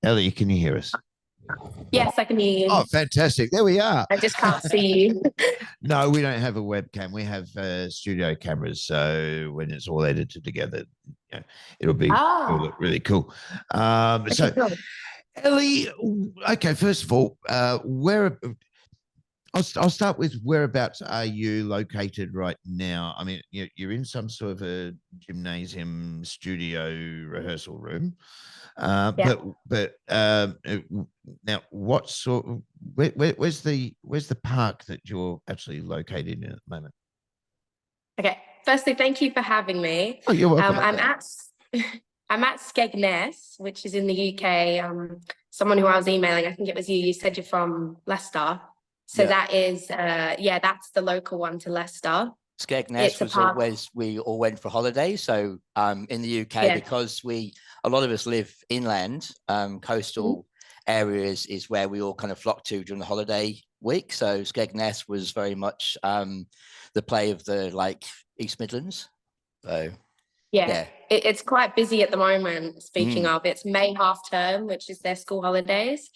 Ellie, can you hear us? Yes, I can hear Oh, you. fantastic. There we are. I just can't see you. No, we don't have a webcam. We have studio cameras. So when it's all edited together, you know, it'll Ah, look really cool. okay, So cool. Ellie, okay, first of all, where I'll start with whereabouts are you located right now? I mean, you're in some sort of a gymnasium studio rehearsal room, Yeah. but now what sort of where's the park that you're actually located in at the moment? Okay. Firstly, thank you for having me. Oh, you're welcome. I'm at I'm at Skegness, which is in the UK. Someone who I was emailing, I think it was you. You said you're from Leicester, so Yeah. that is, yeah, that's the local one to Leicester. Skegness It's a was park. always we all went for holidays. So in the UK, Yeah. because a lot of us live inland, Mhm. coastal areas is where we all kind of flock to during the holiday week. So Skegness was very much the play of the East Midlands. So Yeah, yeah. it's quite busy at the moment. Speaking Mm. of, it's May half term, which is their school holidays.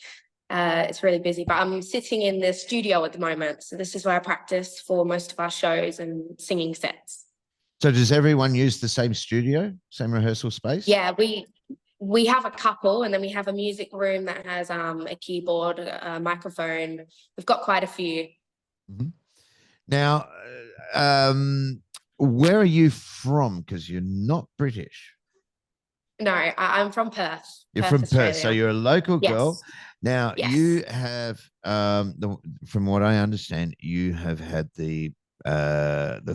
It's really busy, but I'm sitting in the studio at the moment. So this is where I practice for most of our shows and singing sets. So does everyone use the same studio, same rehearsal space? Yeah, we have a couple, and then we have a music room that has a keyboard, a microphone. We've got quite a few. Mhm. Now, where are you from? Because you're not British. No, I'm from Perth, You're Perth, from Perth, so Australia. you're a local girl. Yes, Now yes. you have, from what I understand, you have had the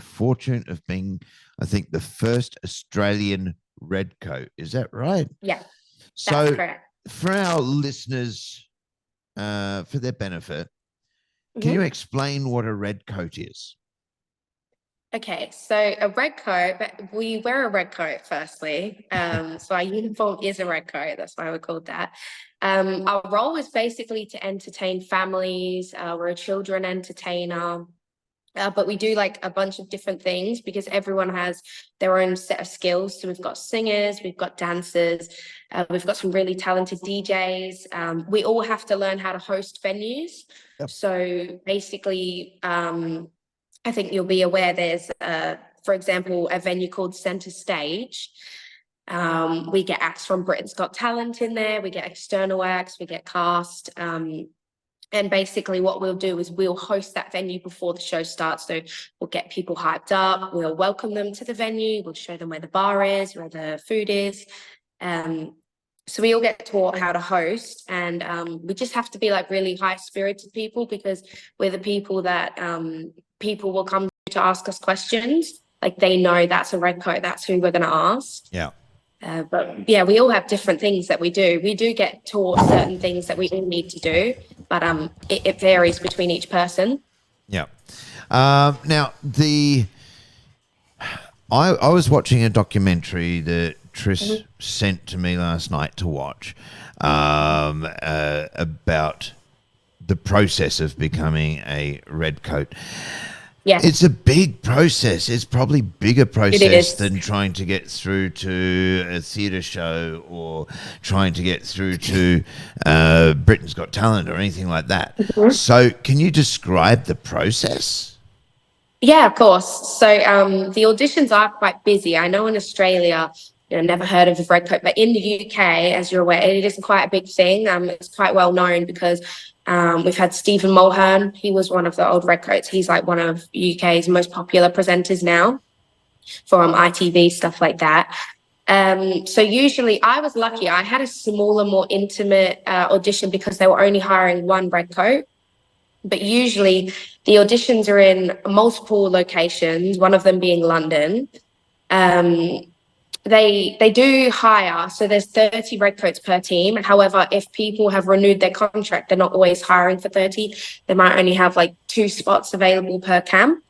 fortune of being, I think, the first Australian Redcoat. Is that right? Yeah, that's So, correct. for our listeners, for their benefit, can you Mhm. explain what a redcoat is? Okay, so a red coat, but we wear a red coat firstly. So our uniform is a red coat. That's why we're called that. Our role is basically to entertain families. We're a children entertainer, but we do like a bunch of different things because everyone has their own set of skills. So we've got singers, we've got dancers, we've got some really talented DJs. We all have to learn how to host venues. Yep. So basically, I think you'll be aware there's, for example, a venue called Centre Stage. We get acts from Britain's Got Talent in there, we get external acts, we get cast. And basically what we'll do is we'll host that venue before the show starts. So we'll get people hyped up, we'll welcome them to the venue, we'll show them where the bar is, where the food is. So we all get taught how to host, and we just have to be like really high spirited people because we're the people that people will come to ask us questions. Like they know that's a red coat, that's who we're going to ask. Yeah. But yeah, we all have different things that we do. We do get taught certain things that we all need to do, but it varies between each person. Yeah. Now I was watching a documentary that Tris Mhm. sent to me last night to watch about the process of becoming a redcoat. Yeah, It's a big process. It's probably bigger it process is. than trying to get through to a theatre show or trying to get through to Britain's Got Talent or anything like that. Mhm. So, can you describe the process? Yeah, of course. So the auditions are quite busy. I know in Australia, never heard of Redcoat, but in the UK, as you're aware, it is quite a big thing. It's quite well known because we've had Stephen Mulhern. He was one of the old Redcoats. He's like one of UK's most popular presenters now for ITV, stuff like that. So usually I was lucky. I had a smaller, more intimate audition because they were only hiring one Redcoat. But usually the auditions are in multiple locations, one of them being London. Um, they do hire, so there's 30 redcoats per team. However, if people have renewed their contract, they're not always hiring for 30. They might only have like 2 spots available per camp.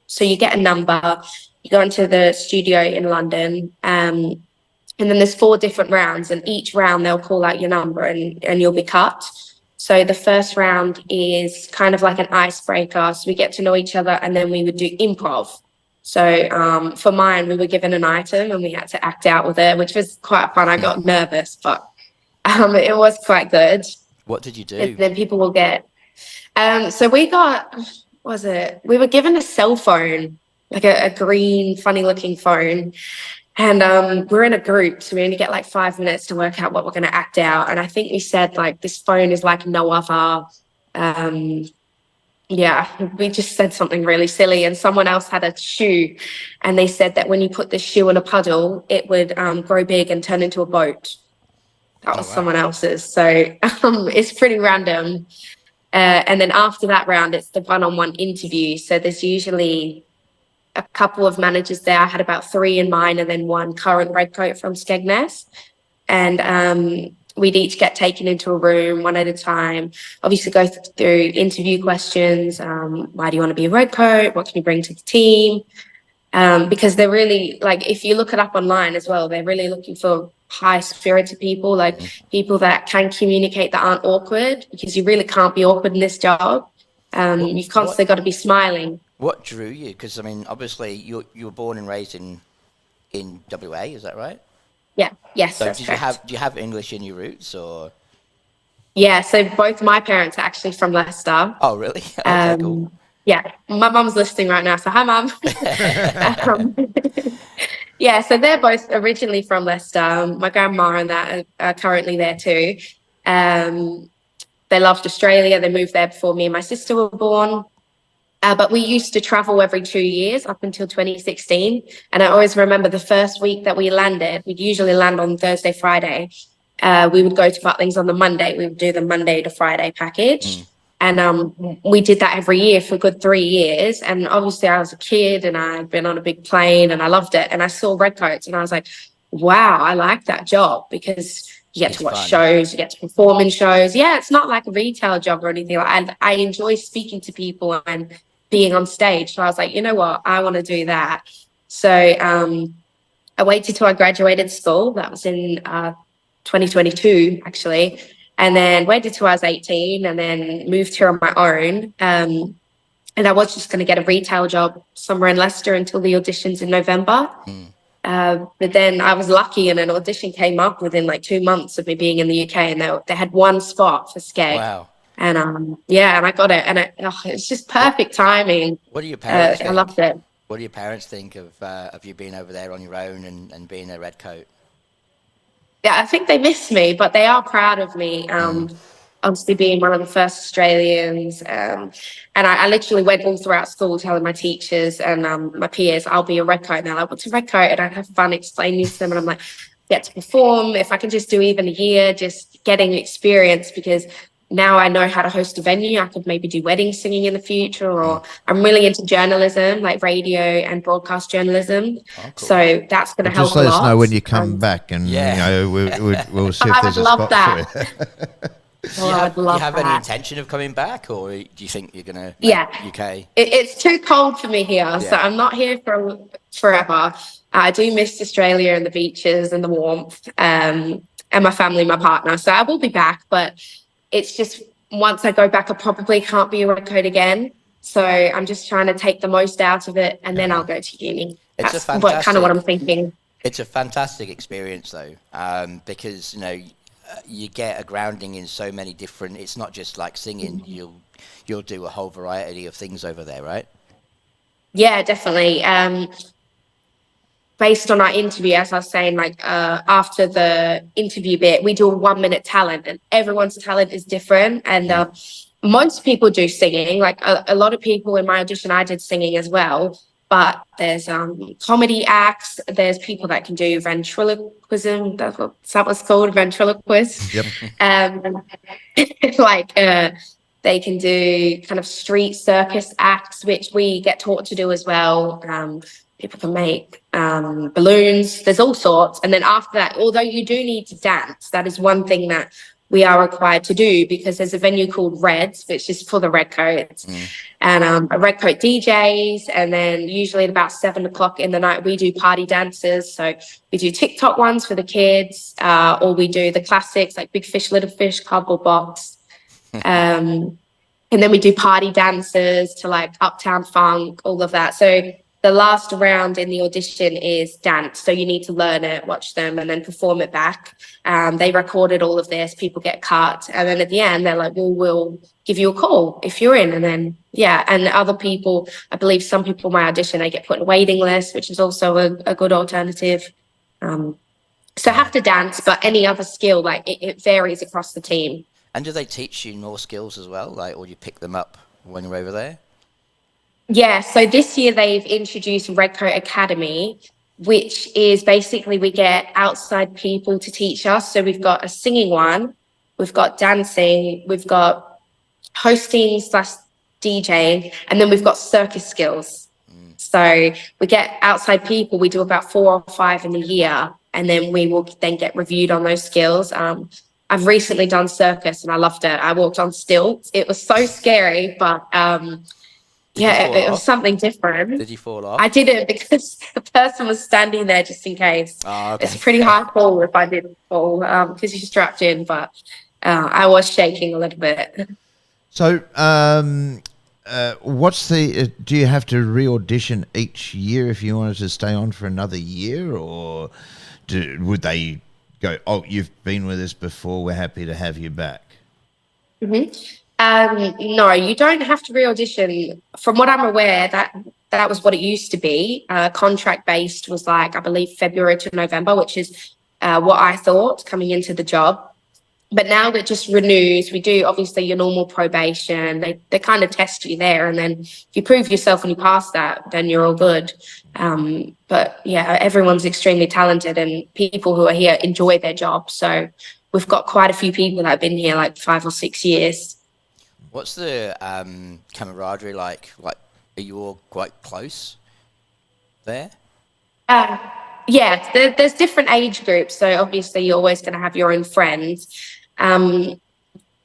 So you get a number, you go into the studio in London, and then there's 4 different rounds, and each round they'll call out your number and you'll be cut. So the first round is kind of like an icebreaker. So we get to know each other, and then we would do improv. So for mine, we were given an item and we had to act out with it, which was quite fun. I got nervous, but It was quite good. What did you do? And then people will get. So we got, what was it? We were given a cell phone, like a green, funny-looking phone. And we're in a group, so we only get like 5 minutes to work out what we're going to act out. And I think we said like this phone is like no other. Yeah, we just said something really silly, and someone else had a shoe, and they said that when you put the shoe in a puddle, it would grow big and turn into a boat. That was someone else's, so it's pretty random. And then after that round, it's the one-on-one interview. So there's usually a couple of managers there. I had about 3 in mine, and then 1 current Redcoat from Skegness. And we'd each get taken into a room one at a time, obviously go through interview questions. Why do you want to be a Redcoat? What can you bring to the team? Because they're really, like, if you look it up online as well, they're really looking for high-spirited people, like people that can communicate, that aren't awkward, because you really can't be awkward in this job. You've constantly got to be smiling. What drew you? Because, I mean, obviously, you were born and raised in WA, is that right? Yeah, yes. So do you have English in your roots, or? Yeah, so both my parents are actually from Leicester. Oh, really? Okay, cool. Yeah, my mum's listening right now, so hi, Mum. Yeah, so they're both originally from Leicester. My grandma and that are currently there too. They loved Australia. They moved there before me and my sister were born. But we used to travel every 2 years up until 2016. And I always remember the first week that we landed, we'd usually land on Thursday, Friday. We would go to Butlins on the Monday. We would do the Monday to Friday package. And we did that every year for a good 3 years. And obviously I was a kid and I'd been on a big plane and I loved it. And I saw Redcoats and I was like, wow, I like that job, because you get to watch shows, you get to perform in shows. Yeah, it's not like a retail job or anything. I enjoy speaking to people and being on stage. So I was like, you know what, I want to do that. So I waited till I graduated school. That was in 2022, actually. And then waited till I was 18 and then moved here on my own. And I was just going to get a retail job somewhere in Leicester until the auditions in November. But then I was lucky and an audition came up within like 2 months of me being in the UK, and they had 1 spot for Skeg. Wow. And yeah, and I got it, and it's just perfect timing. What do your parents think? I loved it. What do your parents think of you being over there on your own and being a Redcoat? Yeah, I think they miss me, but they are proud of me. Obviously being one of the first Australians. And I literally went all throughout school telling my teachers and my peers, I'll be a Redcoat. And they're like, what's a Redcoat? And I'd have fun explaining to them. And I'm like, get to perform. If I can just do even a year, just getting experience, because now I know how to host a venue. I could maybe do wedding singing in the future, or I'm really into journalism, like radio and broadcast journalism. Oh, cool. So that's going to help a lot. Just let us know when you come back, and you know, we'll see if there's a spot for you. Do you have any intention of coming back, or do you think you're going to UK? It's too cold for me here, so I'm not here for forever. I do miss Australia and the beaches and the warmth, and my family, my partner. So I will be back, but it's just once I go back, I probably can't be a Redcoat again. So I'm just trying to take the most out of it, and then I'll go to uni. That's kind of what I'm thinking. It's a fantastic experience, though, because, you know, you get a grounding in so many different. It's not just like singing. You'll do a whole variety of things over there, right? Yeah, definitely. Based on our interview, as I was saying, like after the interview bit, we do a 1-minute talent, and everyone's talent is different. And most people do singing. Like a lot of people in my audition, I did singing as well. But there's comedy acts. There's people that can do ventriloquism. That's what's called, ventriloquist. Yep. They can do kind of street circus acts, which we get taught to do as well. People can make balloons. There's all sorts. And then after that, although you do need to dance, that is one thing that we are required to do, because there's a venue called Reds, which is for the Redcoats, and a Redcoat DJs. And then usually at about 7 o'clock in the night, we do party dances. So we do TikTok ones for the kids, or we do the classics like Big Fish, Little Fish, Cardboard Box. And then we do party dances to like Uptown Funk, all of that. So the last round in the audition is dance. So you need to learn it, watch them, and then perform it back. They recorded all of this, people get cut. And then at the end, they're like, well, we'll give you a call if you're in. And then, and other people, I believe some people, my audition, they get put in a waiting list, which is also a good alternative. So I have to dance, but any other skill, like it varies across the team. And do they teach you more skills as well, like, or you pick them up when you're over there? Yeah, so this year they've introduced Redcoat Academy, which is basically we get outside people to teach us. So we've got a singing one, we've got dancing, we've got hosting / DJing, and then we've got circus skills. So we get outside people, we do about 4 or 5 in a year, and then we will then get reviewed on those skills. I've recently done circus and I loved it. I walked on stilts. It was so scary, but it was something different. Did you fall off? I didn't, because the person was standing there just in case. Oh, okay. It's a pretty high fall if I didn't fall, because you're strapped in, but I was shaking a little bit. So do you have to re-audition each year if you wanted to stay on for another year, or would they go, oh, you've been with us before, we're happy to have you back? No, you don't have to re-audition. From what I'm aware, that was what it used to be. Contract-based was like, I believe, February to November, which is what I thought coming into the job. But now it just renews. We do, obviously, your normal probation. They kind of test you there. And then if you prove yourself and you pass that, then you're all good. But yeah, everyone's extremely talented, and people who are here enjoy their job. So we've got quite a few people that have been here like 5 or 6 years. What's the camaraderie like? Like, are you all quite close there? Yeah, there's different age groups. So obviously you're always going to have your own friends. And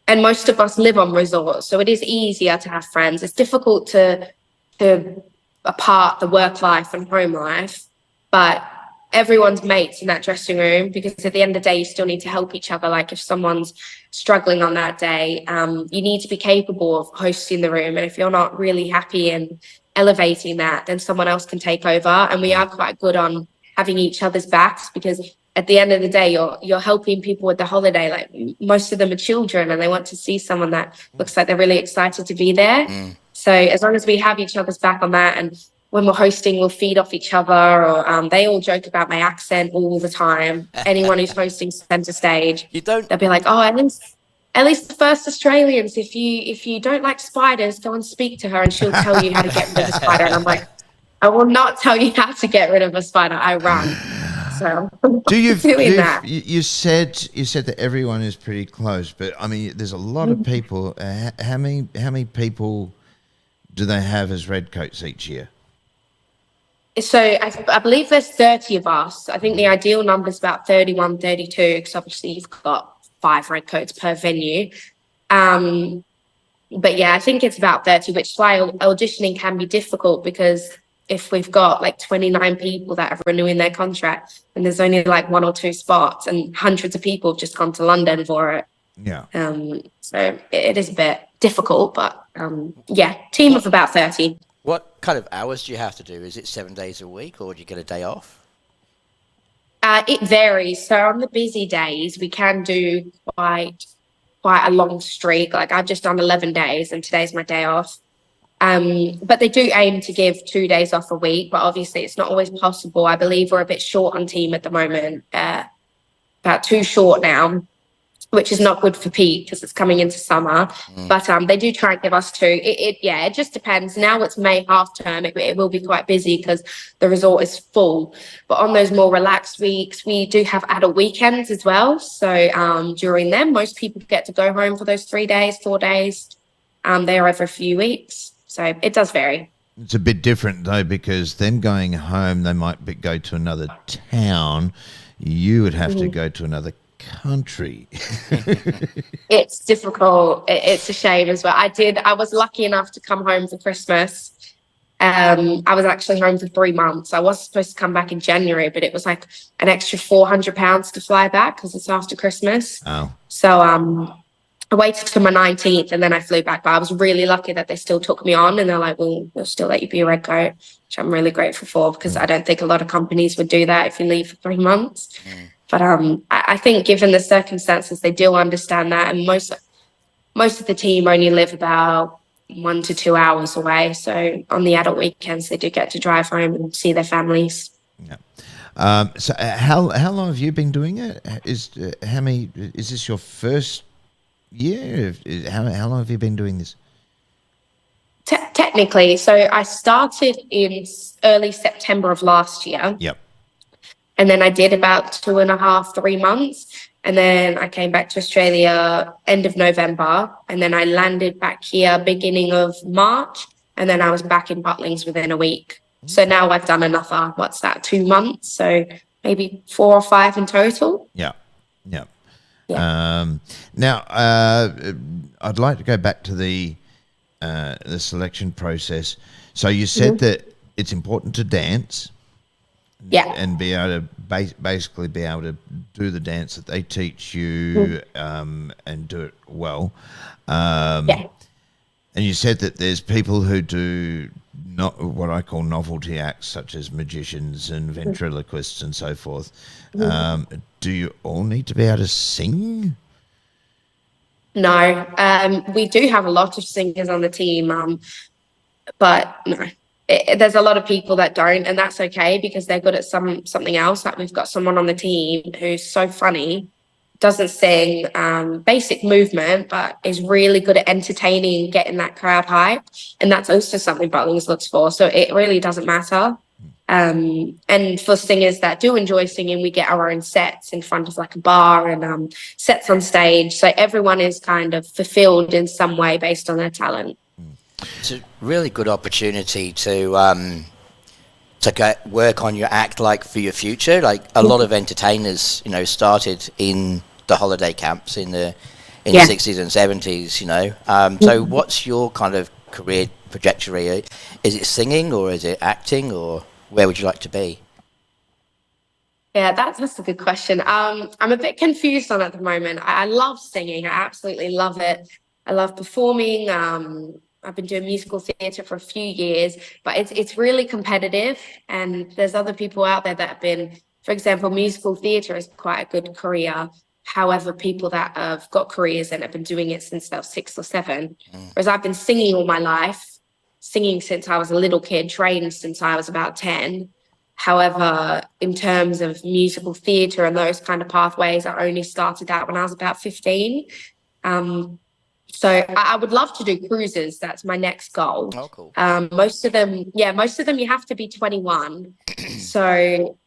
most of us live on resorts, so it is easier to have friends. It's difficult to apart the work life and home life, but everyone's mates in that dressing room, because at the end of the day, you still need to help each other. Like if someone's struggling on that day, you need to be capable of hosting the room. And if you're not really happy and elevating that, then someone else can take over. And we are quite good on having each other's backs, because at the end of the day, you're helping people with the holiday. Like most of them are children, and they want to see someone that looks like they're really excited to be there. So as long as we have each other's back on that, and when we're hosting, we'll feed off each other, or they all joke about my accent all the time. Anyone who's hosting centre stage, they'll be like, oh, at least the first Australians, if you don't like spiders, go and speak to her and she'll tell you how to get rid of a spider. And I'm like, I will not tell you how to get rid of a spider. I run. So you said that everyone is pretty close, but I mean, there's a lot of people. How many people do they have as Redcoats each year? So I believe there's 30 of us. I think the ideal number is about 31, 32, because obviously you've got 5 Redcoats per venue. But yeah, I think it's about 30, which is why auditioning can be difficult, because if we've got like 29 people that are renewing their contract and there's only like 1 or 2 spots, and hundreds of people have just gone to London for it. Yeah. So it is a bit difficult, but team of about 30. What kind of hours do you have to do? Is it 7 days a week, or do you get a day off? It varies. So on the busy days, we can do quite a long streak. Like I've just done 11 days and today's my day off. But they do aim to give 2 days off a week, but obviously it's not always possible. I believe we're a bit short on team at the moment, about 2 short now, which is not good for peak because it's coming into summer. But they do try and give us 2. It just depends. Now it's May half term. It will be quite busy because the resort is full. But on those more relaxed weeks, we do have adult weekends as well. So during them, most people get to go home for those 3 days, 4 days. They are over a few weeks. So it does vary. It's a bit different though, because them going home, they might go to another town. You would have to go to another country. It's difficult. It's a shame as well. I was lucky enough to come home for Christmas. I was actually home for 3 months. I was supposed to come back in January, but it was like an extra £400 to fly back because it's after Christmas. Oh. So I waited till my 19th and then I flew back. But I was really lucky that they still took me on, and they're like, we'll still let you be a Redcoat. which I'm really grateful for, because I don't think a lot of companies would do that if you leave for 3 months. But I think given the circumstances, they do understand that, and most of the team only live about 1 to 2 hours away. So on the adult weekends, they do get to drive home and see their families. Yeah. So how long have you been doing it? Is this your first year? How long have you been doing this? Technically, so I started in early September of last year. Yep. And then I did about 2.5, 3 months. And then I came back to Australia end of November. And then I landed back here beginning of March. And then I was back in Butlins within a week. So now I've done another, 2 months? So maybe 4 or 5 in total. Yeah. Yeah. Now, I'd like to go back to the selection process. So you said that it's important to dance. Yeah. And be able to basically be able to do the dance that they teach you and do it well. Yeah. And you said that there's people who do not what I call novelty acts, such as magicians and ventriloquists and so forth. Do you all need to be able to sing? No. We do have a lot of singers on the team, but no. There's a lot of people that don't, and that's okay because they're good at something else. Like we've got someone on the team who's so funny, doesn't sing, basic movement, but is really good at entertaining, getting that crowd hype. And that's also something Butlins looks for. So it really doesn't matter. And for singers that do enjoy singing, we get our own sets in front of like a bar and sets on stage. So everyone is kind of fulfilled in some way based on their talent. It's a really good opportunity to work on your act, like for your future. Like a lot of entertainers, started in the holiday camps in the 60s and 70s. So what's your kind of career trajectory? Is it singing or is it acting, or where would you like to be? Yeah, that's a good question. I'm a bit confused on it at the moment. I love singing. I absolutely love it. I love performing. I've been doing musical theatre for a few years, but it's really competitive, and there's other people out there that have been, for example, musical theatre is quite a good career. However, people that have got careers and have been doing it since they were 6 or 7, whereas I've been singing all my life, singing since I was a little kid, trained since I was about 10. However, in terms of musical theatre and those kind of pathways, I only started out when I was about 15. So I would love to do cruises. That's my next goal. Oh, cool. Most of them you have to be 21. So,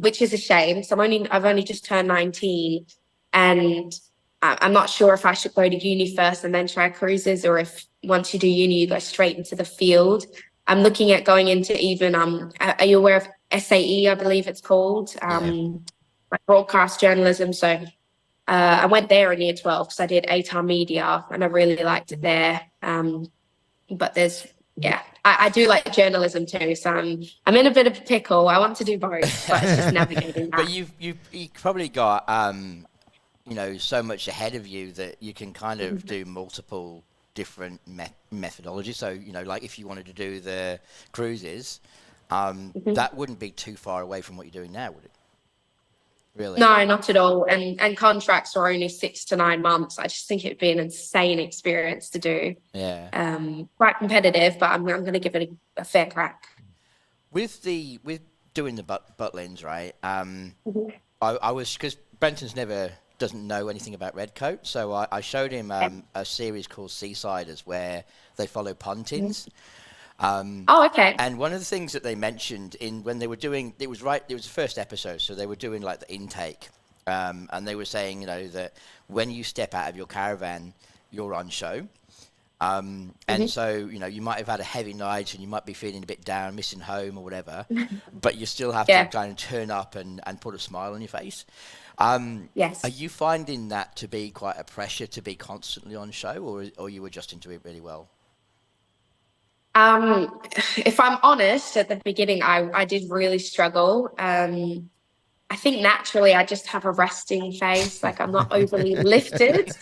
which is a shame. So I've only just turned 19, and I'm not sure if I should go to uni first and then try cruises, or if once you do uni, you go straight into the field. I'm looking at going into even, are you aware of SAE, I believe it's called, like broadcast journalism. So I went there in year 12 because I did ATAR media and I really liked it there. But I do like journalism too. So I'm in a bit of a pickle. I want to do both, but it's just navigating that. But you've probably got, so much ahead of you that you can kind of do multiple different methodologies. So, like if you wanted to do the cruises, that wouldn't be too far away from what you're doing now, would it? Really? No, not at all. And contracts are only 6 to 9 months. I just think it'd be an insane experience to do. Yeah. Quite competitive, but I'm going to give it a fair crack. With doing the Butlins, right? I was, because Brenton's doesn't know anything about Redcoat, so I showed him a series called Seasiders where they follow puntins. Okay. And one of the things that they mentioned when they were doing, it was the first episode, so they were doing like the intake, and they were saying, that when you step out of your caravan, you're on show. And so, you might have had a heavy night and you might be feeling a bit down, missing home or whatever, but you still have to kind of turn up and put a smile on your face. Yes. Are you finding that to be quite a pressure to be constantly on show, or you adjusting to it really well? If I'm honest, at the beginning, I did really struggle. I think naturally I just have a resting face, like I'm not overly lifted.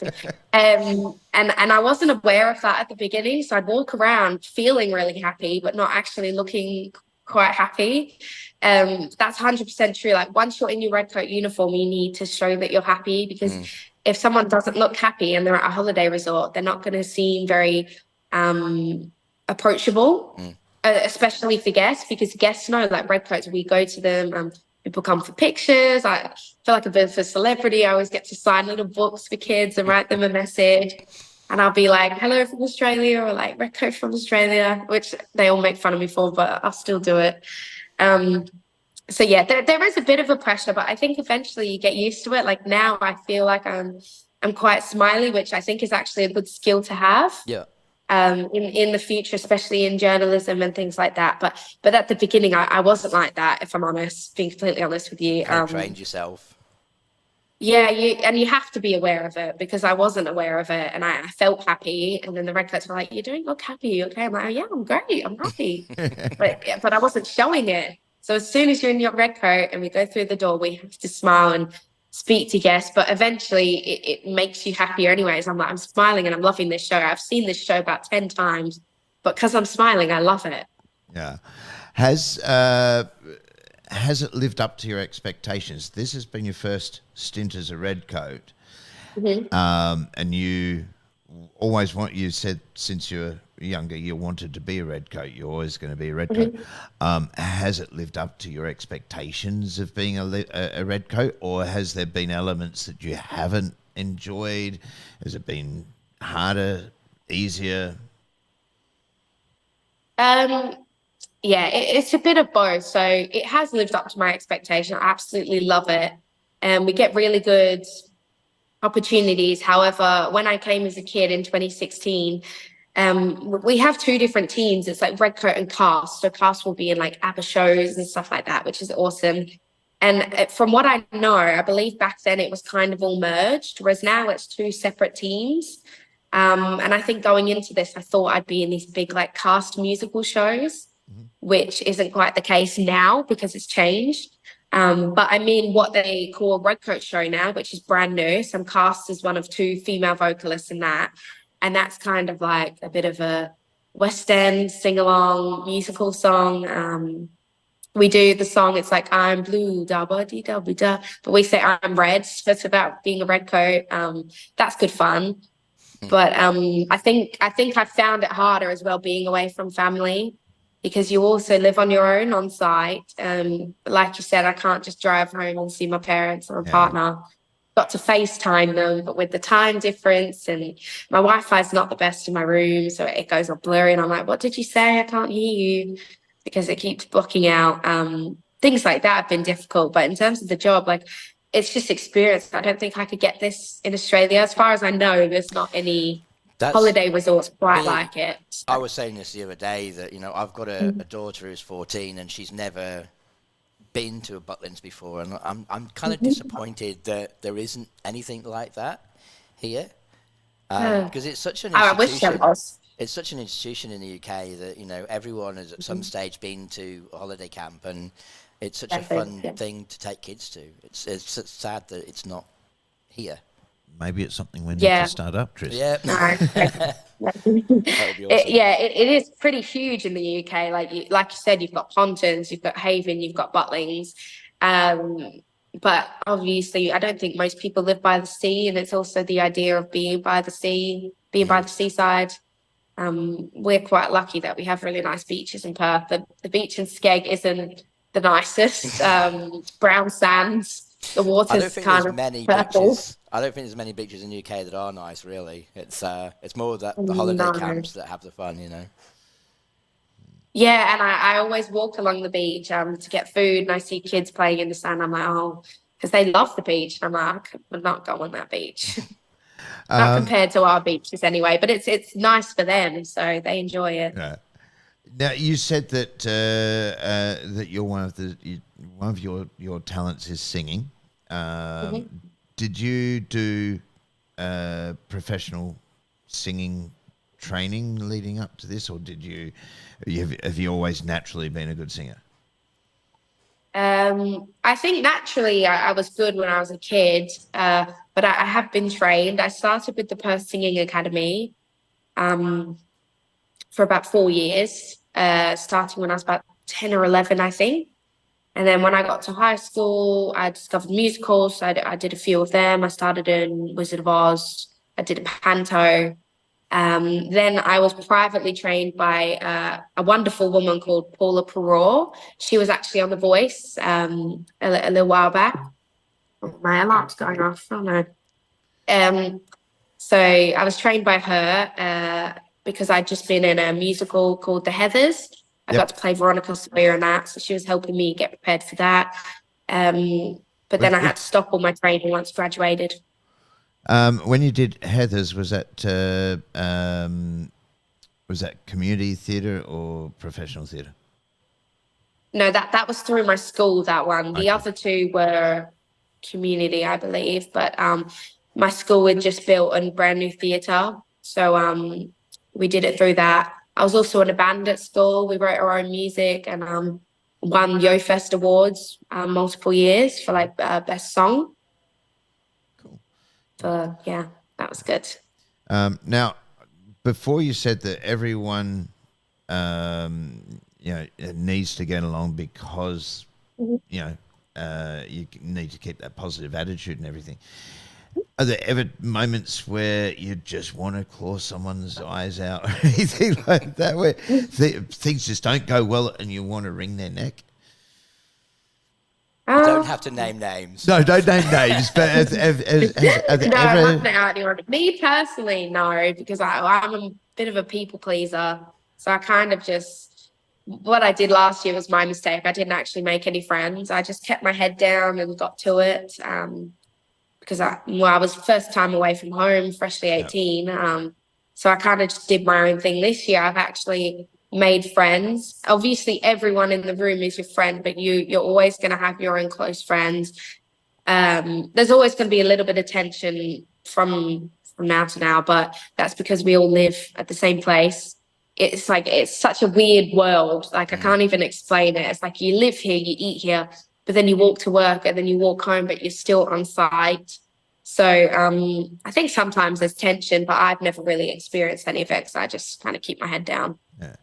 And I wasn't aware of that at the beginning. So I'd walk around feeling really happy, but not actually looking quite happy. That's 100% true. Like once you're in your Redcoat uniform, you need to show that you're happy, because if someone doesn't look happy and they're at a holiday resort, they're not going to seem very approachable, especially for guests, because guests know, like Redcoats, we go to them, people come for pictures. I feel like a bit of a celebrity. I always get to sign little books for kids and write them a message. And I'll be like, hello from Australia, or like Redcoat from Australia, which they all make fun of me for, but I'll still do it. So yeah, there is a bit of a pressure, but I think eventually you get used to it. Like now I feel like I'm quite smiley, which I think is actually a good skill to have. Yeah. In the future, especially in journalism and things like that. But at the beginning, I wasn't like that, if I'm honest, being completely honest with you. Trained yourself. Yeah, you have to be aware of it, because I wasn't aware of it, and I felt happy. And then the Redcoats were like, "You're doing look happy, okay?" I'm like, "Oh, yeah, I'm great, I'm happy," but I wasn't showing it. So as soon as you're in your Redcoat and we go through the door, we have to smile and speak to guests, but eventually it makes you happier anyways. I'm like, I'm smiling and I'm loving this show. I've seen this show about 10 times, but because I'm smiling, I love it. Yeah. Has it lived up to your expectations? This has been your first stint as a Redcoat. And you always you said since you were younger you wanted to be a Redcoat, you're always going to be a Redcoat. Has it lived up to your expectations of being a Redcoat, or has there been elements that you haven't enjoyed? Has it been harder, easier? Yeah, it's a bit of both. So it has lived up to my expectation. I absolutely love it, and we get really good opportunities. However, when I came as a kid in 2016, we have two different teams. It's like Redcoat and Cast. So Cast will be in like ABBA shows and stuff like that, which is awesome. And from what I know, I believe back then it was kind of all merged, whereas now it's two separate teams. And I think going into this, I thought I'd be in these big like Cast musical shows, which isn't quite the case now because it's changed. But I mean, what they call a Redcoat show now, which is brand new. Some Cast is one of two female vocalists in that. And that's kind of like a bit of a West End sing-along musical song. We do the song, it's like, I'm blue, da ba dee da ba da, but we say I'm red. So it's about being a Redcoat. That's good fun. But I think I found it harder as well being away from family, because you also live on your own on site. Like you said, I can't just drive home and see my parents or a partner. Got to FaceTime them, but with the time difference, and my Wi-Fi is not the best in my room, so it goes all blurry, and I'm like, what did you say? I can't hear you, because it keeps blocking out. Things like that have been difficult, but in terms of the job, like, it's just experience. I don't think I could get this in Australia. As far as I know, there's not any holiday resorts quite like it. I was saying this the other day that, you know, I've got a daughter who's 14 and she's never been to a Butlins before, and I'm kind of disappointed that there isn't anything like that here, because it's such an institution. I wish there was. It's such an institution in the UK that, you know, everyone has at some stage been to a holiday camp, and it's such a fun thing to take kids to. It's sad that it's not here. Maybe it's something we need to start up, Tris. Yeah. It is pretty huge in the UK. Like you said, you've got Pontins, you've got Haven, you've got Butlins. But obviously, I don't think most people live by the sea, and it's also the idea of being by the sea, by the seaside. We're quite lucky that we have really nice beaches in Perth. The beach in Skeg isn't the nicest. Brown sands. The water's kind of purple. I don't think there's many beaches in the UK that are nice, really. It's more that the holiday camps that have the fun, you know. Yeah, and I always walk along the beach to get food, and I see kids playing in the sand. I'm like, oh, because they love the beach. And I'm like, I could not go on that beach. Not compared to our beaches anyway, but it's nice for them, so they enjoy it. Yeah. Now, you said that that you're one of your talents is singing. Did you do professional singing training leading up to this, or have you always naturally been a good singer? I think naturally I was good when I was a kid, but I have been trained. I started with the Perth Singing Academy for about 4 years, starting when I was about 10 or 11, I think. And then when I got to high school, I discovered musicals. So I did a few of them. I started in Wizard of Oz. I did a panto. Then I was privately trained by a wonderful woman called Paula Perrault. She was actually on The Voice a little while back. Oh, my alarm's going off. Oh, no. So I was trained by her because I'd just been in a musical called The Heathers. I got to play Veronica Sawyer in that, so she was helping me get prepared for that. But then I had to stop all my training once I graduated. When you did Heathers, was that community theatre or professional theatre? No, that was through my school, that one. The other two were community, I believe. But my school had just built a brand new theatre. So we did it through that. I was also in a band at school. We wrote our own music and won YoFest awards multiple years for like best song. Cool. So yeah, that was good. Now, before you said that everyone, needs to get along because you need to keep that positive attitude and everything. Are there ever moments where you just want to claw someone's eyes out or anything like that, where things just don't go well and you want to wring their neck? You don't have to name names. No, don't name names. But Me personally, no, because I'm a bit of a people pleaser. So I kind of what I did last year was my mistake. I didn't actually make any friends. I just kept my head down and got to it. Because I was first time away from home, freshly 18. So I kind of just did my own thing. This year, I've actually made friends. Obviously, everyone in the room is your friend, but you're always going to have your own close friends. There's always going to be a little bit of tension from now to now, but that's because we all live at the same place. It's like, it's such a weird world. Like, I can't even explain it. It's like you live here, you eat here, but then you walk to work and then you walk home, but you're still on site. So I think sometimes there's tension, but I've never really experienced any of it because I just kind of keep my head down. Yeah.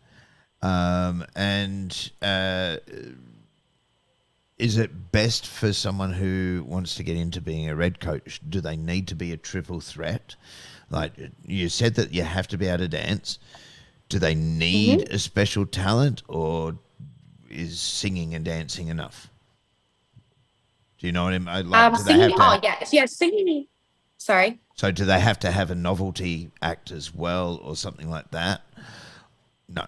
Is it best for someone who wants to get into being a Redcoat? Do they need to be a triple threat? Like you said that you have to be able to dance. Do they need a special talent, or is singing and dancing enough? Do you know what I mean? Like, singing. Singing. Sorry. So do they have to have a novelty act as well, or something like that? No.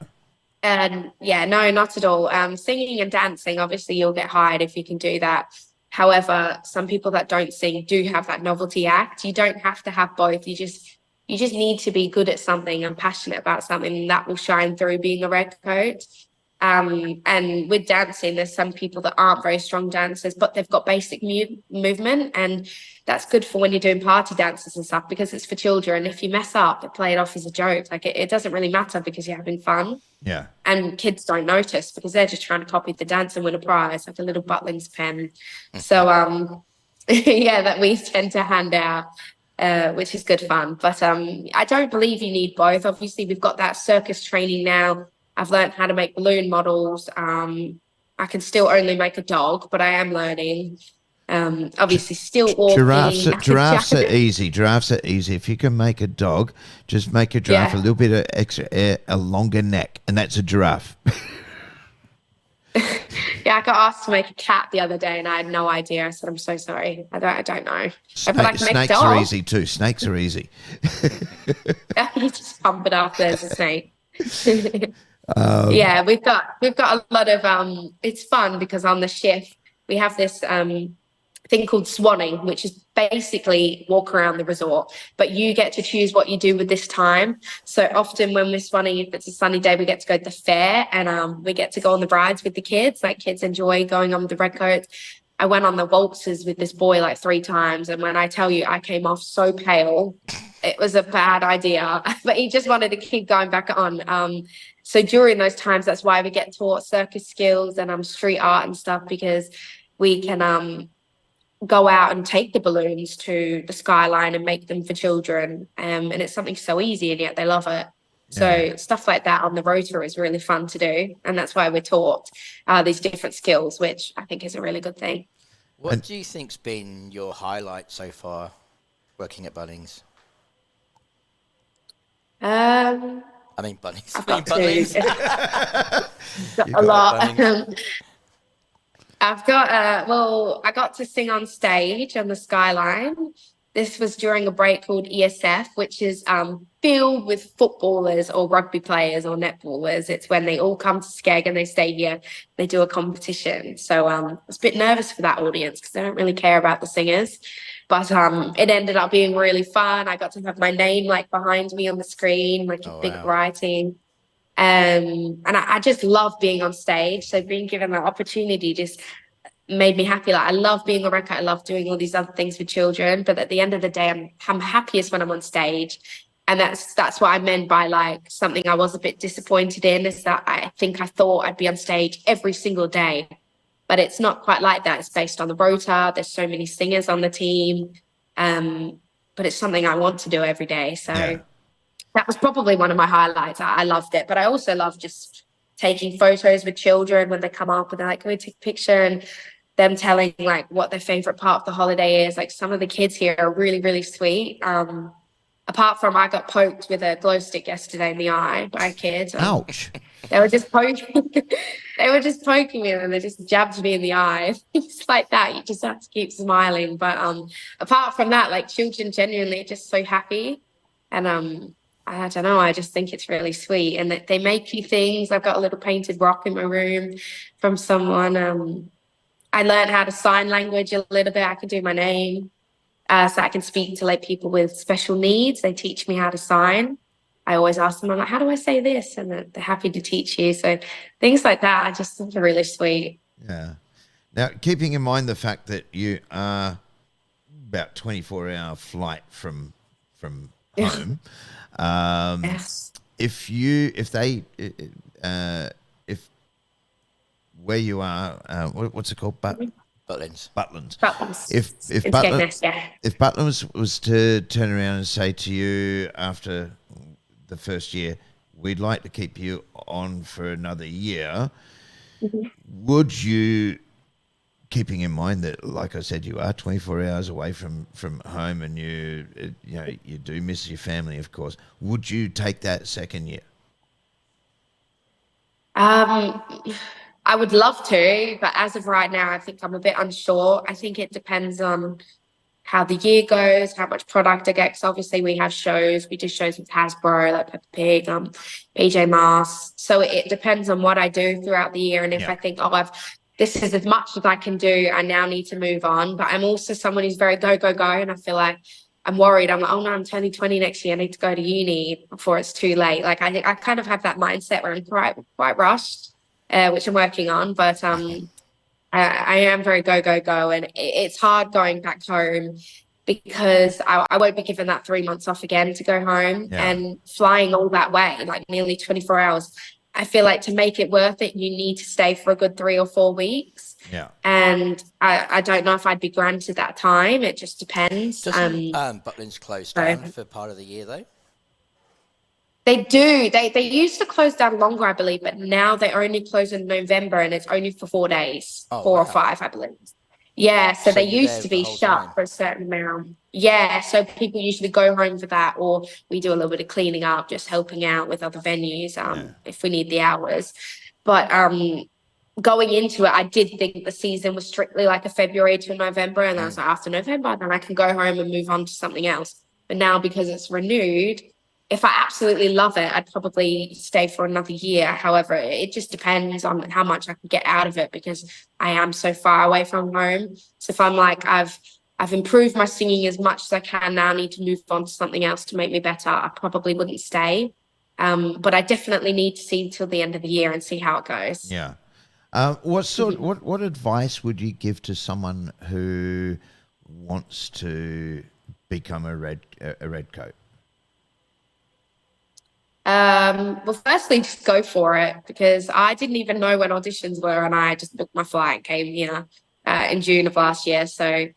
No, not at all. Singing and dancing, obviously, you'll get hired if you can do that. However, some people that don't sing do have that novelty act. You don't have to have both. You just need to be good at something and passionate about something, and that will shine through being a Redcoat. And with dancing, there's some people that aren't very strong dancers, but they've got basic movement, and that's good for when you're doing party dances and stuff, because it's for children. If you mess up, they play it off as a joke. Like it doesn't really matter because you're having fun. Yeah. And kids don't notice because they're just trying to copy the dance and win a prize, like a little Butlins pen. So, that we tend to hand out, which is good fun. But I don't believe you need both. Obviously, we've got that circus training now. I've learned how to make balloon models. I can still only make a dog, but I am learning. Obviously, still walking. Giraffes are easy. Giraffes are easy. If you can make a dog, just make a giraffe a little bit of extra air, a longer neck, and that's a giraffe. Yeah, I got asked to make a cat the other day, and I had no idea. I said, "I'm so sorry. I don't know." Snakes are easy too. Snakes are easy. You just pump it up. There's a snake. We've got a lot of it's fun because on the shift we have this thing called swanning, which is basically walk around the resort, but you get to choose what you do with this time. So often when we're swanning, if it's a sunny day, we get to go to the fair, and we get to go on the rides with the kids. Like, kids enjoy going on with the Redcoats. I went on the waltzes with this boy like 3 times, and when I tell you I came off so pale, it was a bad idea, but he just wanted to keep going back on. So during those times, that's why we get taught circus skills and street art and stuff, because we can go out and take the balloons to the skyline and make them for children. And it's something so easy, and yet they love it. So stuff like that on the rota is really fun to do. And that's why we're taught these different skills, which I think is a really good thing. What do you think's been your highlight so far working at Butlins? I mean, Butlins. I've got Butlins. a lot. I've got, I got to sing on stage on the skyline. This was during a break called ESF, which is filled with footballers or rugby players or netballers. It's when they all come to Skeg and they stay here. They do a competition. So I was a bit nervous for that audience because they don't really care about the singers. But it ended up being really fun. I got to have my name like behind me on the screen, like in big writing. And I just love being on stage. So being given that opportunity just made me happy. Like, I love being a Redcoat. I love doing all these other things with children. But at the end of the day, I'm happiest when I'm on stage. And that's what I meant by like something I was a bit disappointed in, is that I thought I'd be on stage every single day. But it's not quite like that. It's based on the rota. There's so many singers on the team. But it's something I want to do every day. So that was probably one of my highlights. I loved it. But I also love just taking photos with children when they come up and they're like, can we take a picture? And them telling like what their favorite part of the holiday is. Like, some of the kids here are really, really sweet. Apart from I got poked with a glow stick yesterday in the eye by a kid. Ouch. They were just poking me, and they just jabbed me in the eye. Things like that. You just have to keep smiling. But apart from that, like, children genuinely are just so happy. And I don't know, I just think it's really sweet. And that they make you things. I've got a little painted rock in my room from someone. I learned how to sign language a little bit. I can do my name. So I can speak to like people with special needs. They teach me how to sign. I always ask them, I'm like, how do I say this? And they're happy to teach you. So things like that, I just think are really sweet. Yeah. Now, keeping in mind the fact that you are about 24-hour flight from home, Yes. if where you are, what's it called? Butlins. Butlins. If Butlins was to turn around and say to you after the first year, we'd like to keep you on for another year, would you, keeping in mind that, like I said, you are 24 hours away from home, and you do miss your family, of course, would you take that second year? I would love to, but as of right now, I think I'm a bit unsure. I think it depends on how the year goes, how much product I get. Because obviously we have shows. We do shows with Hasbro, like Peppa Pig, PJ Masks. So it depends on what I do throughout the year. And if I think, this is as much as I can do, I now need to move on. But I'm also someone who's very go, go, go. And I feel like I'm worried. I'm like, oh no, I'm turning 20 next year. I need to go to uni before it's too late. Like, I kind of have that mindset where I'm quite rushed, which I'm working on. But I am very go, go, go. And it's hard going back home because I won't be given that 3 months off again to go home, and flying all that way, like nearly 24 hours. I feel like to make it worth it, you need to stay for a good 3 or 4 weeks. Yeah. And I don't know if I'd be granted that time. It just depends. Doesn't Butlins close down for part of the year though? They do. They used to close down longer, I believe, but now they only close in November, and it's only for 4 days, 4 or 5, I believe. Yeah, so they used to be shut for a certain amount. Yeah, so people usually go home for that, or we do a little bit of cleaning up, just helping out with other venues if we need the hours. But going into it, I did think the season was strictly like a February to November, and I was like, after November, then I can go home and move on to something else. But now, because it's renewed, if I absolutely love it, I'd probably stay for another year. However, it just depends on how much I can get out of it, because I am so far away from home. So if I'm like, I've improved my singing as much as I can now, I need to move on to something else to make me better, I probably wouldn't stay. But I definitely need to see till the end of the year and see how it goes. Yeah. What advice would you give to someone who wants to become a redcoat? Well, firstly, just go for it because I didn't even know when auditions were, and I just booked my flight and came here in June of last year. So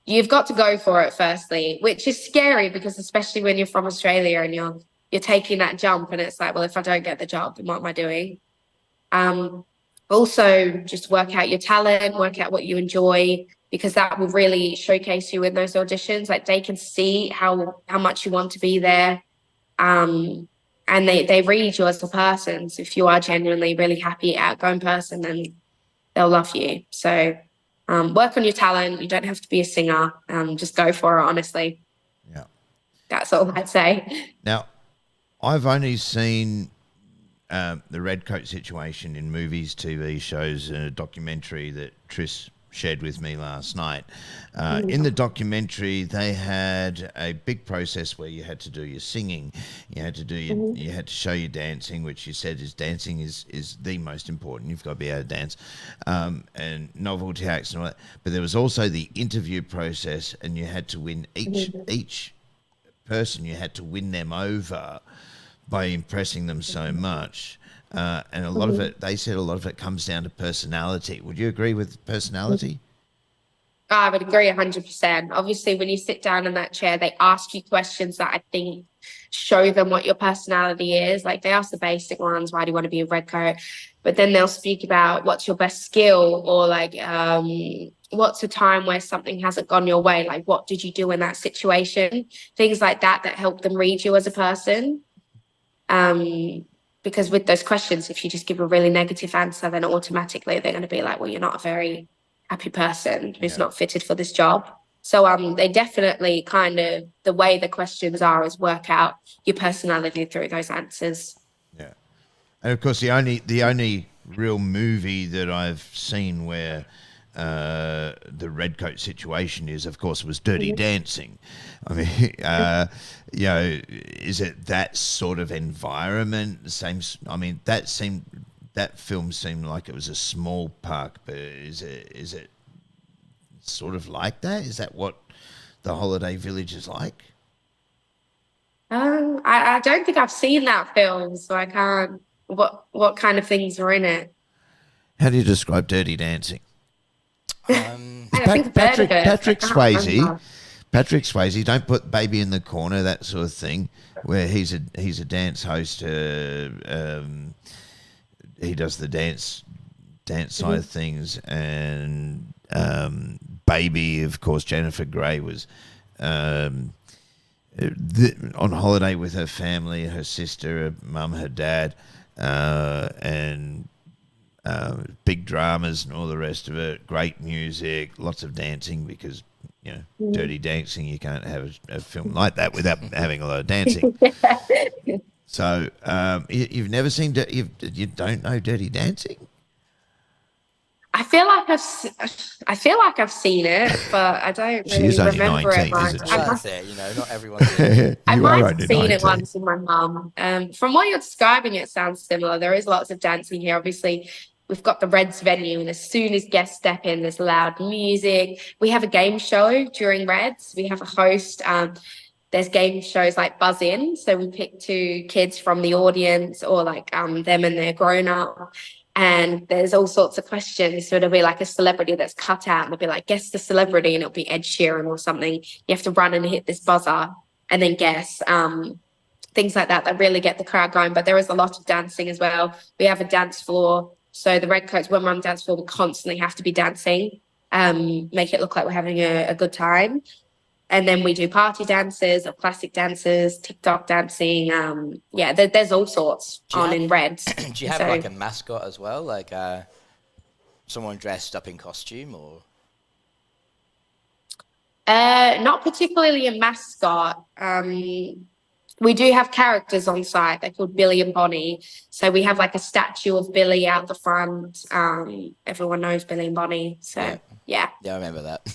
you've got to go for it firstly, which is scary because especially when you're from Australia and you're taking that jump, and it's like, well, if I don't get the job, then what am I doing? Also, just work out your talent, work out what you enjoy, because that will really showcase you in those auditions. Like they can see how much you want to be there. And they read you as a person. So if you are genuinely really happy, outgoing person, then they'll love you. So work on your talent. You don't have to be a singer. Just go for it, honestly. Yeah. That's all I'd say. Now, I've only seen the Redcoat situation in movies, TV shows, and a documentary that Tris shared with me last night. In the documentary, they had a big process where you had to do your singing, you had to do you had to show your dancing, which you said is dancing is the most important. You've got to be able to dance, and novelty acts and all that. But there was also the interview process, and you had to win each person. You had to win them over by impressing them so much. And a lot of it, they said a lot of it comes down to personality. Would you agree with personality? I would agree 100%. Obviously, when you sit down in that chair, they ask you questions that I think show them what your personality is. Like they ask the basic ones, why do you want to be a redcoat? But then they'll speak about what's your best skill, or like what's a time where something hasn't gone your way? Like what did you do in that situation? Things like that help them read you as a person. Because with those questions, if you just give a really negative answer, then automatically they're going to be like, well, you're not a very happy person who's not fitted for this job. So they definitely kind of, the way the questions are is work out your personality through those answers. Yeah. And of course, the only real movie that I've seen where the Redcoat situation is, of course, was Dirty Dancing. I mean, is it that sort of environment? Same. I mean, that film seemed like it was a small park, but is it sort of like that? Is that what the holiday village is like? I don't think I've seen that film, so I can't. What kind of things are in it? How do you describe Dirty Dancing? Patrick Swayze. Patrick Swayze, don't put baby in the corner, that sort of thing, where he's a dance host. He does the dance side of things, and baby, of course, Jennifer Grey was on holiday with her family, her sister, her mum, her dad, and big dramas and all the rest of it. Great music, lots of dancing because, Dirty Dancing, you can't have a film like that without having a lot of dancing. So you've never seen, you don't know Dirty Dancing? I feel like I've seen it, but I don't really remember it much. That's it, not everyone's seen it. I might have seen it once with my mum. From what you're describing, it sounds similar. There is lots of dancing here. Obviously, we've got the Reds venue, and as soon as guests step in, there's loud music. We have a game show during Reds. We have a host. There's game shows like Buzz In. So we pick 2 kids from the audience, or like them and their grown up. And there's all sorts of questions. So it'll be like a celebrity that's cut out, and they'll be like, guess the celebrity, and it'll be Ed Sheeran or something. You have to run and hit this buzzer and then guess. Things like that really get the crowd going. But there is a lot of dancing as well. We have a dance floor. So the Redcoats, when we're on the dance floor, we constantly have to be dancing, make it look like we're having a good time. And then we do party dances or classic dances, TikTok dancing. There's all sorts in Reds. Do you have like a mascot as well, like someone dressed up in costume, or? Not particularly a mascot. We do have characters on site. They're called Billy and Bonnie. So we have like a statue of Billy out the front. Everyone knows Billy and Bonnie. So yeah. Yeah, I remember that.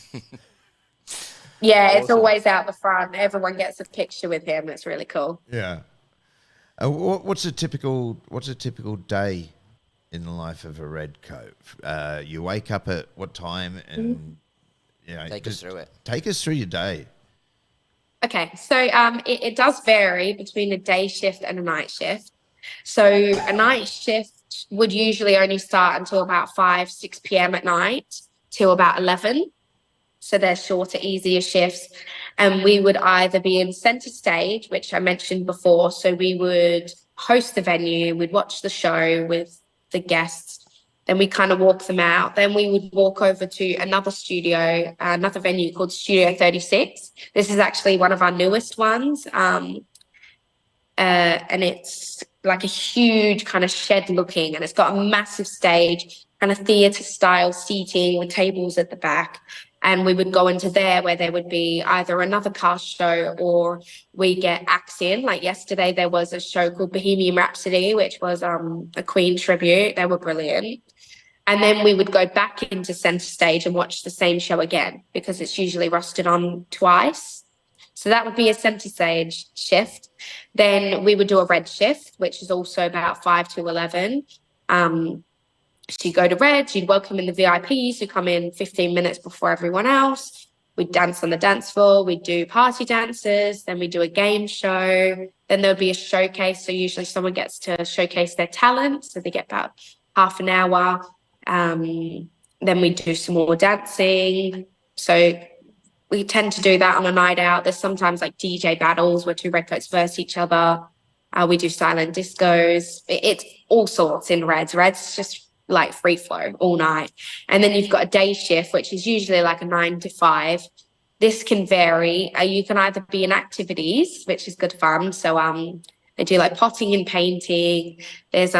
Yeah, awesome. It's always out the front. Everyone gets a picture with him. It's really cool. Yeah. What's a typical day in the life of a Redcoat? You wake up at what time, and take us through it. Take us through your day. Okay, so it does vary between a day shift and a night shift. So a night shift would usually only start until about 5, 6 p.m. at night till about 11. So they're shorter, easier shifts. And we would either be in center stage, which I mentioned before. So we would host the venue, we'd watch the show with the guests, then we kind of walk them out. Then we would walk over to another studio, another venue called Studio 36. This is actually one of our newest ones. And it's like a huge kind of shed looking, and it's got a massive stage, kind of theatre style seating with tables at the back. And we would go into there where there would be either another cast show or we get acts in. Like yesterday, there was a show called Bohemian Rhapsody, which was a Queen tribute. They were brilliant. And then we would go back into centre stage and watch the same show again, because it's usually rostered on twice. So that would be a centre stage shift. Then we would do a red shift, which is also about 5 to 11. So you go to red, you'd welcome in the VIPs who come in 15 minutes before everyone else. We'd dance on the dance floor, we'd do party dances, then we do a game show. Then there'll be a showcase. So usually someone gets to showcase their talent. So they get about half an hour. Then we do some more dancing. So we tend to do that on a night out. There's sometimes like DJ battles where 2 redcoats verse each other. We do silent discos. It's all sorts in Reds. Reds just like free flow all night. And then you've got a day shift, which is usually like a 9 to 5. This can vary. You can either be in activities, which is good fun. So they do like potting and painting. There's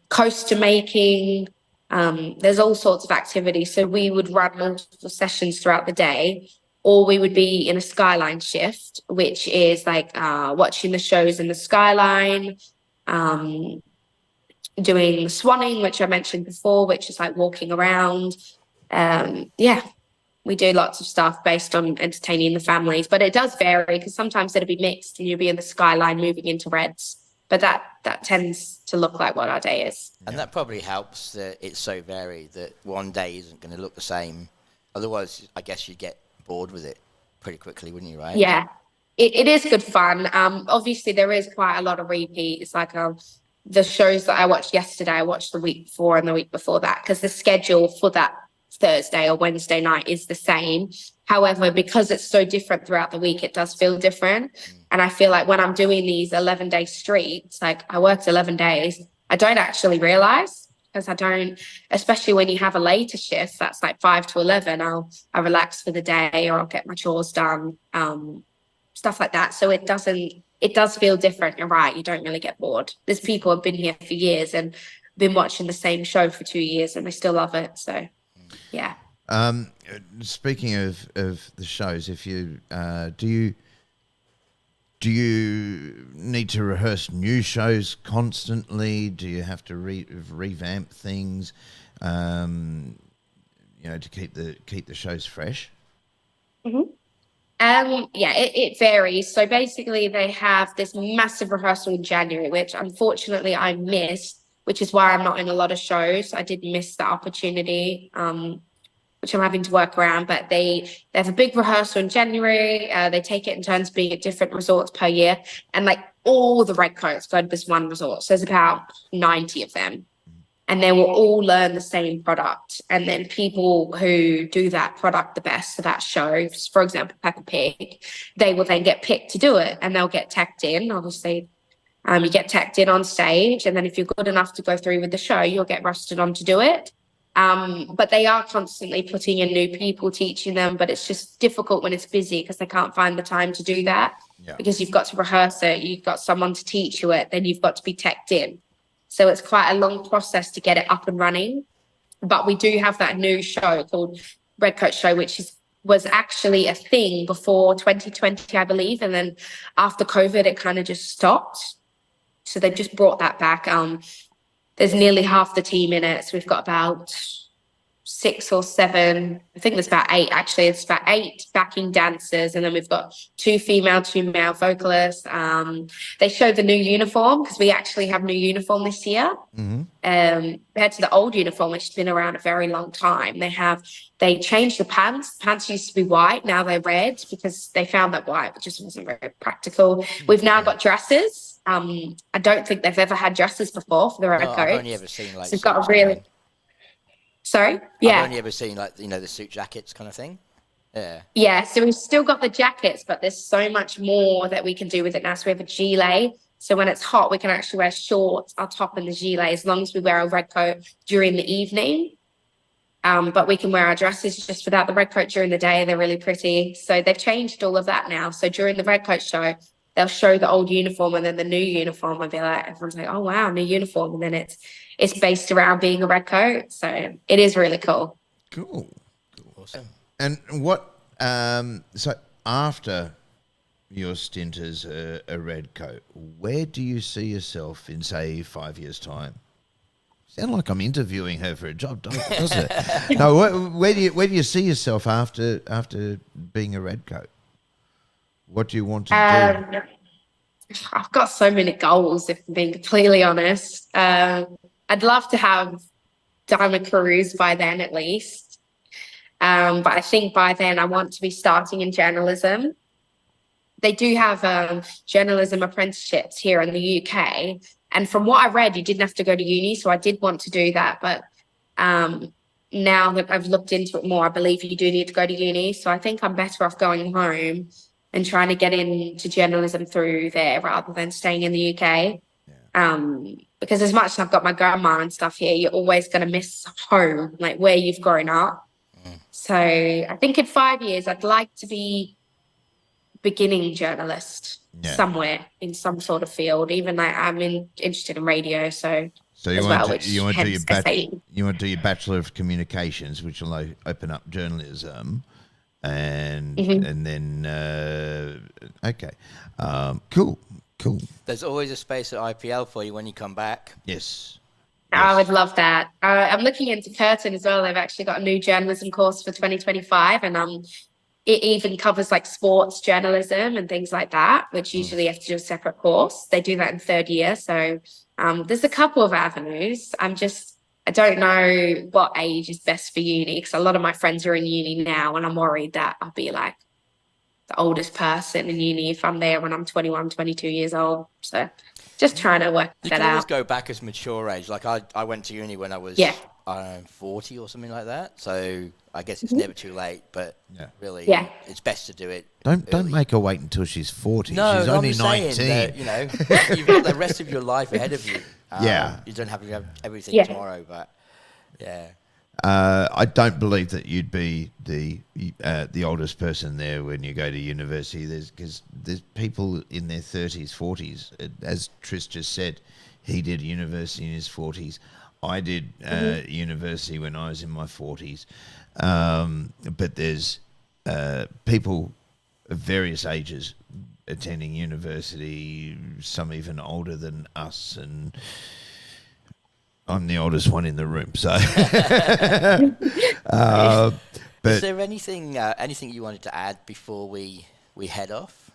coaster making. There's all sorts of activities. So we would run multiple sessions throughout the day, or we would be in a skyline shift, which is like watching the shows in the skyline, doing swanning, which I mentioned before, which is like walking around. We do lots of stuff based on entertaining the families, but it does vary because sometimes it'll be mixed and you'll be in the skyline moving into Reds. But that tends to look like what our day is. And that probably helps that it's so varied that one day isn't going to look the same. Otherwise, I guess you'd get bored with it pretty quickly, wouldn't you, right? Yeah, it is good fun. Obviously, there is quite a lot of repeats. Like the shows that I watched yesterday, I watched the week before and the week before that, because the schedule for that Thursday or Wednesday night is the same. However, because it's so different throughout the week, it does feel different. And I feel like when I'm doing these 11-day streaks, like I worked 11 days, I don't actually realize, because I don't, especially when you have a later shift, that's like 5 to 11, I'll relax for the day, or I'll get my chores done, stuff like that. So it does feel different. You're right. You don't really get bored. There's people who've been here for years and been watching the same show for 2 years and they still love it. So, yeah. Speaking of the shows, if you do you need to rehearse new shows constantly? Do you have to revamp things, to keep the shows fresh? Mm-hmm. It varies. So basically they have this massive rehearsal in January, which unfortunately I missed, which is why I'm not in a lot of shows. I did miss that opportunity, which I'm having to work around. But they have a big rehearsal in January. They take it in turns being at different resorts per year. And like all the redcoats go to this one resort. So there's about 90 of them. And they will all learn the same product. And then people who do that product the best for that show, for example, Peppa Pig, they will then get picked to do it and they'll get tagged in. Obviously, you get tagged in on stage. And then if you're good enough to go through with the show, you'll get rostered on to do it. But they are constantly putting in new people, teaching them. But it's just difficult when it's busy because they can't find the time to do that. Yeah. Because you've got to rehearse it. You've got someone to teach you it. Then you've got to be tagged in. So it's quite a long process to get it up and running. But we do have that new show called Redcoat Show, which was actually a thing before 2020, I believe. And then after COVID, it kind of just stopped. So they've just brought that back. There's nearly half the team in it. So we've got about 6 or 7, I think there's about 8 actually. It's about 8 backing dancers, and then we've got 2 female, 2 male vocalists. They show the new uniform because we actually have new uniform this year. Compared to the old uniform, which has been around a very long time. They changed the pants. The pants used to be white, now they're red because they found that white just wasn't very practical. We've now got dresses. I don't think they've ever had dresses before for the Redcoats. I've only ever seen like. So we've got a really. Sorry? Yeah. I've only ever seen like, the suit jackets kind of thing. Yeah. Yeah, so we've still got the jackets, but there's so much more that we can do with it now. So we have a gilet. So when it's hot, we can actually wear shorts, our top and the gilet, as long as we wear a red coat during the evening. But we can wear our dresses just without the red coat during the day. They're really pretty. So they've changed all of that now. So during the Redcoat show, they'll show the old uniform and then the new uniform. I'll be like, everyone's like, oh, wow, new uniform. And then it's based around being a redcoat. So it is really cool. Cool. Awesome. And what, so after your stint as a redcoat, where do you see yourself in, say, 5 years' time? Sound like I'm interviewing her for a job, doesn't it? No, where do you see yourself after being a redcoat? What do you want to do? I've got so many goals, if I'm being completely honest. I'd love to have done a cruise by then at least. But I think by then I want to be starting in journalism. They do have journalism apprenticeships here in the UK. And from what I read, you didn't have to go to uni. So I did want to do that. But now that I've looked into it more, I believe you do need to go to uni. So I think I'm better off going home and trying to get into journalism through there rather than staying in the UK. Yeah. Because as much as I've got my grandma and stuff here, you're always going to miss home, like where you've grown up. So I think in 5 years, I'd like to be beginning journalist somewhere in some sort of field. Even like I'm interested in radio, so you want to do your Bachelor of Communications, which will open up journalism, and then cool. There's always a space at IPL for you when you come back. Yes. I would love that. I'm looking into Curtin as well. They've actually got a new journalism course for 2025, and it even covers like sports journalism and things like that, which usually you have to do a separate course. They do that in third year. So there's a couple of avenues. I don't know what age is best for uni, because a lot of my friends are in uni now, and I'm worried that I'll be like the oldest person in uni if I'm there when I'm 21, 22 years old. So just trying to work that out. You can always go back as mature age. Like I went to uni when I was 40 or something like that. So I guess it's never too late, but really it's best to do it. Don't make her wait until she's 40. No, she's only I'm 19. That, you've got the rest of your life ahead of you. You don't have to have everything tomorrow, but I don't believe that you'd be the oldest person there when you go to university. Because there's people in their 30s, 40s. As Tris just said, he did university in his 40s. I did university when I was in my 40s. But there's people of various ages attending university, some even older than us, and I'm the oldest one in the room. So, but is there anything you wanted to add before we head off?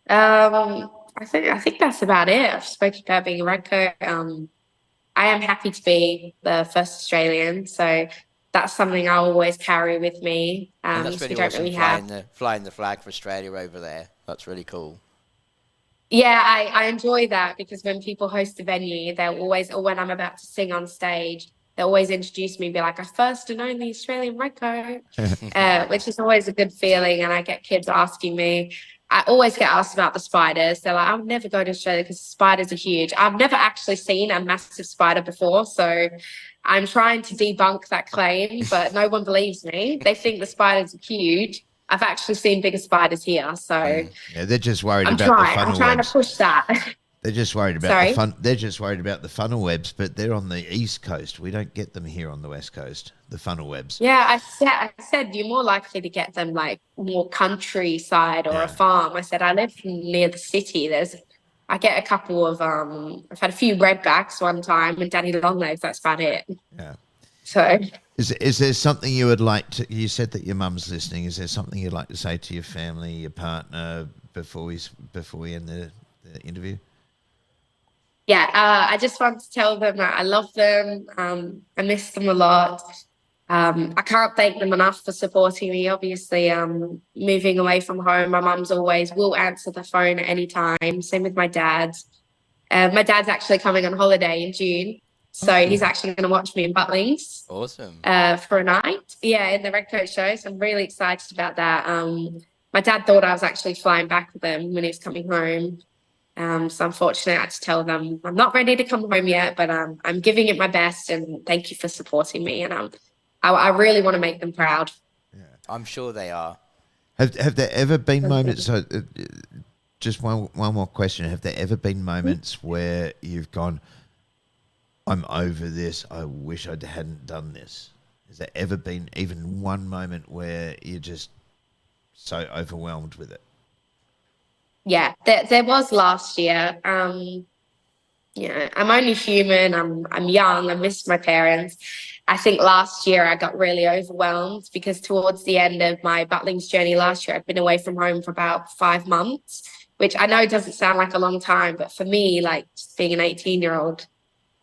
I think that's about it. I've spoken about being a redcoat. I am happy to be the first Australian, so that's something I'll always carry with me. And that's really awesome, flying the flag for Australia over there. That's really cool. Yeah, I enjoy that, because when people host a venue, they'll always, or when I'm about to sing on stage, they always introduce me and be like, I first and only Australian Redcoat, which is always a good feeling. And I get kids asking me, I always get asked about the spiders. They're like, I'll never go to Australia because spiders are huge. I've never actually seen a massive spider before, so I'm trying to debunk that claim, but no one believes me. They think the spiders are huge. I've actually seen bigger spiders here, so they're just worried about the funnel webs. I'm trying to push that. They're just worried about They're just worried about the funnel webs, but they're on the east coast. We don't get them here on the west coast. The funnel webs. Yeah, I said you're more likely to get them like more countryside or a farm. I said I live near the city. I get a couple of I've had a few redbacks one time and daddy longlegs. That's about it. Yeah. So. Is there something you would like to? You said that your mum's listening. Is there something you'd like to say to your family, your partner, before we end the interview? Yeah, I just want to tell them that I love them. I miss them a lot. I can't thank them enough for supporting me. Obviously, moving away from home, my mum's always will answer the phone at any time. Same with my dad. My dad's actually coming on holiday in June. So he's actually going to watch me in Butlins. Awesome. For a night. Yeah, in the Redcoat show. So I'm really excited about that. My dad thought I was actually flying back with him when he was coming home. So unfortunately, I had to tell them I'm not ready to come home yet, but I'm giving it my best, and thank you for supporting me. And I really want to make them proud. Yeah, I'm sure they are. Have there ever been moments? So, just one more question. Have there ever been moments where you've gone, I'm over this, I wish I hadn't done this? Has there ever been even one moment where you're just so overwhelmed with it? Yeah, there was last year. Yeah, I'm only human. I'm young. I miss my parents. I think last year I got really overwhelmed because towards the end of my Butlins journey last year, I've been away from home for about 5 months, which I know doesn't sound like a long time, but for me, like just being an 18-year-old,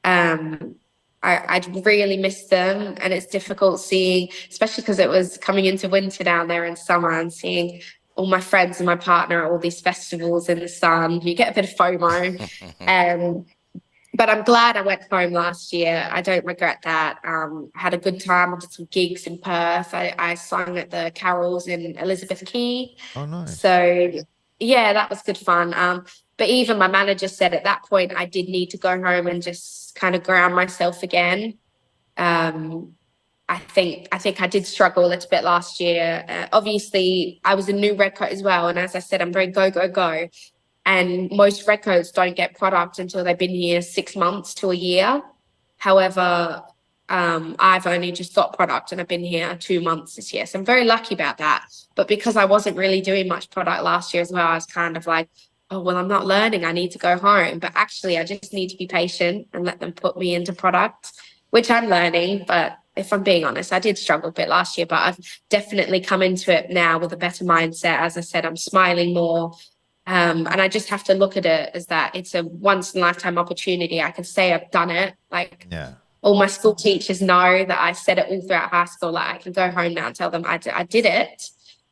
I'd really miss them. And it's difficult seeing, especially because it was coming into winter down there in summer, and seeing all my friends and my partner at all these festivals in the sun. You get a bit of FOMO. But I'm glad I went home last year. I don't regret that. I had a good time. I did some gigs in Perth. I sung at the carols in Elizabeth Quay. Oh, nice. So, yeah, that was good fun. But even my manager said at that point I did need to go home and just kind of ground myself again. I think I did struggle a little bit last year. Obviously, I was a new Redcoat as well. And as I said, I'm very go, go, go. And most Redcoats don't get product until they've been here 6 months to a year. However, I've only just got product and I've been here 2 months this year. So I'm very lucky about that. But because I wasn't really doing much product last year as well, I was kind of like, oh, well, I'm not learning. I need to go home. But actually, I just need to be patient and let them put me into product, which I'm learning. But if I'm being honest, I did struggle a bit last year, but I've definitely come into it now with a better mindset. As I said, I'm smiling more. And I just have to look at it as that it's a once in a lifetime opportunity. I can say I've done it. Like, all my school teachers know that I said it all throughout high school. Like, I can go home now and tell them I did it,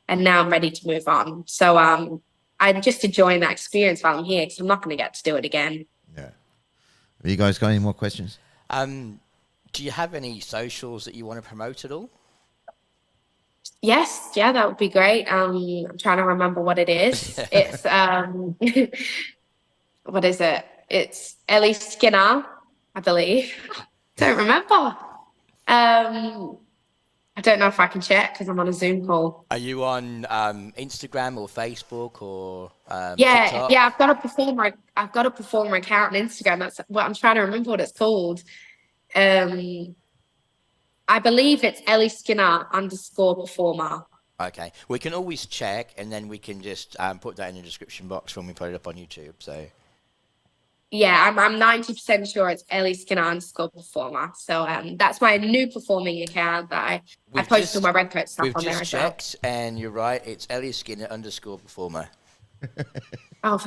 and now I'm ready to move on. So I'm just enjoying that experience while I'm here, because I'm not going to get to do it again. Yeah. Have you guys got any more questions? Do you have any socials that you want to promote at all? Yes, yeah, that would be great. I'm trying to remember what it is. It's what is it? It's Ellie Skinner, I believe. Don't remember. I don't know if I can check because I'm on a Zoom call. Are you on Instagram or Facebook or yeah, TikTok? Yeah, I've got a performer account on Instagram. That's what I'm trying to remember what it's called. I believe it's Ellie Skinner _performer. Okay, we can always check, and then we can just put that in the description box when we put it up on YouTube. So yeah, I'm 90% sure it's Ellie Skinner _performer. So that's my new performing account that I post all my Redcoat stuff on there as well. We've just checked, and you're right. It's Ellie Skinner _performer. Oh,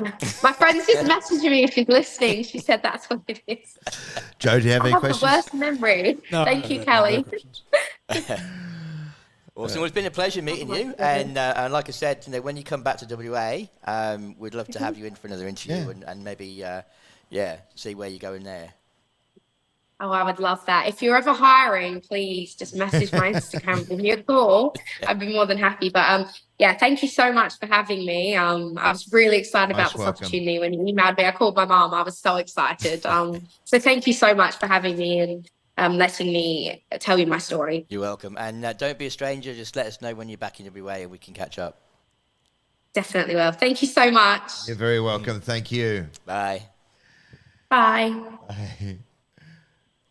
my friend's just messaging me if she's listening. She said that's what it is. Joe, do you have any questions? I have the worst memory. Thank you, Kelly. Awesome. Well, it's been a pleasure meeting you. And like I said, when you come back to WA, we'd love to have you in for another interview and maybe, see where you're going there. Oh, I would love that. If you're ever hiring, please just message my Instagram, give me a call. I'd be more than happy. But thank you so much for having me. I was really excited about this opportunity. When you emailed me, I called my mom. I was so excited. So thank you so much for having me and letting me tell you my story. You're welcome. And don't be a stranger. Just let us know when you're back in WA and we can catch up. Definitely will. Thank you so much. You're very welcome. Thank you. Bye. Bye. Bye.